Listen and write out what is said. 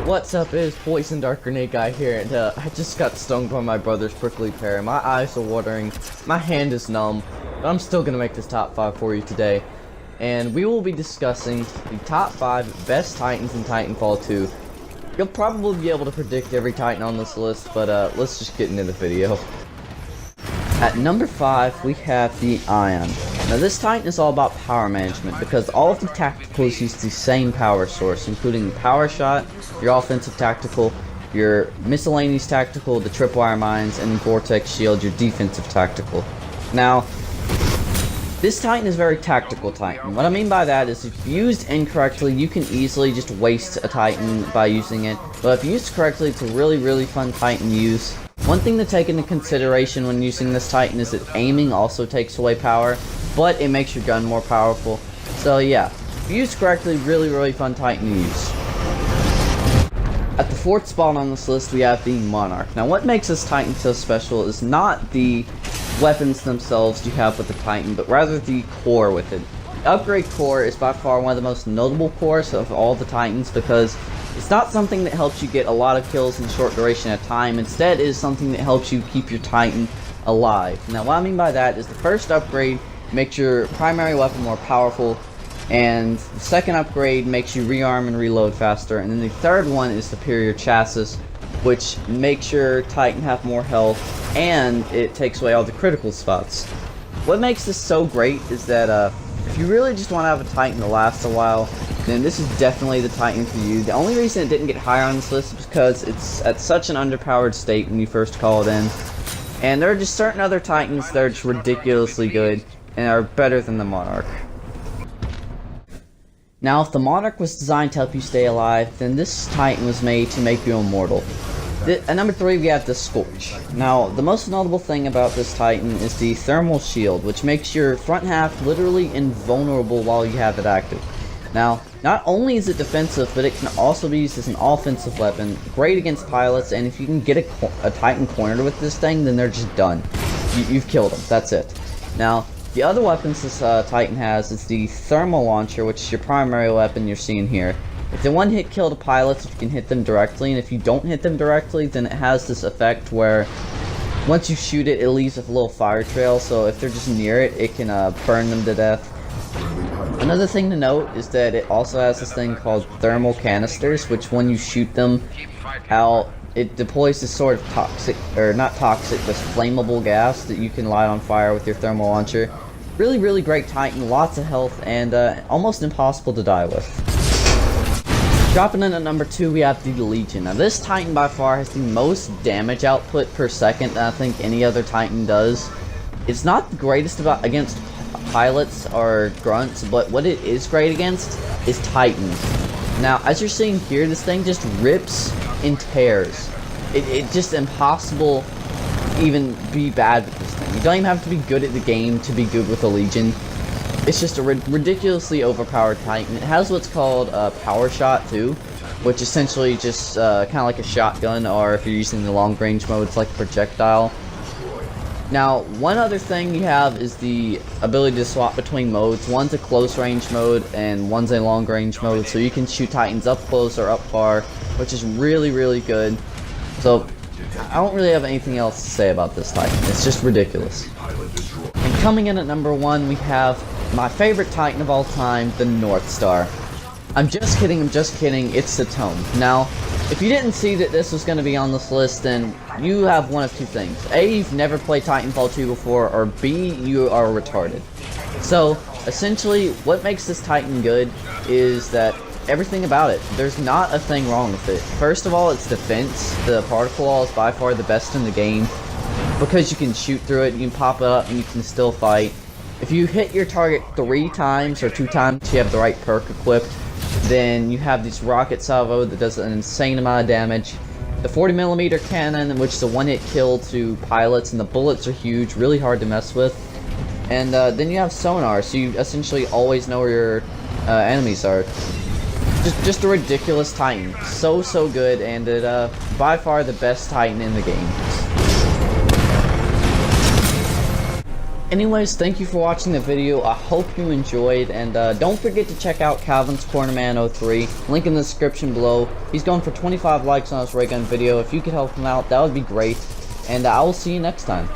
What's up, it is poised ArcGrenadeGuy here, and I just got stung by my brother's prickly pear. My eyes are watering, my hand is numb, but I'm still gonna make this top 5 for you today. And we will be discussing the top 5 best Titans in Titanfall 2. You'll probably be able to predict every Titan on this list, but let's just get into the video. At number 5, we have the Ion. Now this Titan is all about power management because all of the tacticals use the same power source, including the power shot, your offensive tactical, your miscellaneous tactical, the tripwire mines, and the vortex shield, your defensive tactical. Now, this Titan is a very tactical Titan. What I mean by that is if used incorrectly, you can easily just waste a Titan by using it, but if used correctly, it's a really fun Titan to use. One thing to take into consideration when using this Titan is that aiming also takes away power, but it makes your gun more powerful. So yeah, if used correctly, really fun Titan to use. At the 4th spot on this list, we have the Monarch. Now what makes this Titan so special is not the weapons themselves you have with the Titan, but rather the core with it. The upgrade core is by far one of the most notable cores of all the Titans because it's not something that helps you get a lot of kills in a short duration of time. Instead, it is something that helps you keep your Titan alive. Now, what I mean by that is the first upgrade makes your primary weapon more powerful, and the second upgrade makes you rearm and reload faster, and then the third one is superior chassis, which makes your Titan have more health, and it takes away all the critical spots. What makes this so great is that if you really just want to have a Titan to last a while, then this is definitely the Titan for you. The only reason it didn't get higher on this list is because it's at such an underpowered state when you first call it in. And there are just certain other Titans that are just ridiculously good and are better than the Monarch. Now, if the Monarch was designed to help you stay alive, then this Titan was made to make you immortal. At number 3, we have the Scorch. Now, the most notable thing about this Titan is the thermal shield, which makes your front half literally invulnerable while you have it active. Now, not only is it defensive, but it can also be used as an offensive weapon, great against pilots, and if you can get a Titan cornered with this thing, then they're just done. You've killed them, that's it. Now, the other weapons this Titan has is the thermal launcher, which is your primary weapon you're seeing here. If the one hit kill the pilots, you can hit them directly, and if you don't hit them directly, then it has this effect where once you shoot it, it leaves a little fire trail, so if they're just near it, it can burn them to death. Another thing to note is that it also has this thing called thermal canisters, which when you shoot them out, it deploys this sort of toxic, or not toxic, but flammable gas that you can light on fire with your thermal launcher. Really great Titan, lots of health, and almost impossible to die with. Dropping in at number 2, we have the Allegiant. Now this Titan by far has the most damage output per second that I think any other Titan does. It's not the greatest against pilots or grunts, but what it is great against is Titans. Now, as you're seeing here, this thing just rips and tears. It's just impossible to even be bad with this thing. You don't even have to be good at the game to be good with Allegiant. It's just a ridiculously overpowered Titan. It has what's called a power shot too, which essentially just kind of like a shotgun, or if you're using the long range mode, it's like a projectile. Now, one other thing you have is the ability to swap between modes. One's a close range mode, and one's a long range mode, so you can shoot Titans up close or up far, which is really good. So, I don't really have anything else to say about this Titan. It's just ridiculous. And coming in at number 1, we have my favorite Titan of all time, the North Star. I'm just kidding, it's the Tome. Now, if you didn't see that this was going to be on this list, then you have one of two things. A, you've never played Titanfall 2 before, or B, you are retarded. So, essentially, what makes this Titan good is that everything about it. There's not a thing wrong with it. First of all, its defense. The particle wall is by far the best in the game, because you can shoot through it, you can pop it up, and you can still fight. If you hit your target 3 times, or 2 times, you have the right perk equipped, then you have this rocket salvo that does an insane amount of damage. The 40mm cannon, which is a one-hit kill to pilots, and the bullets are huge, really hard to mess with. And then you have sonar, so you essentially always know where your enemies are. Just a ridiculous Titan. So good, and it by far the best Titan in the game. Anyways, thank you for watching the video. I hope you enjoyed, and don't forget to check out Calvin's Cornerman 03. Link in the description below. He's going for 25 likes on his ray gun video. If you could help him out, that would be great. And I will see you next time.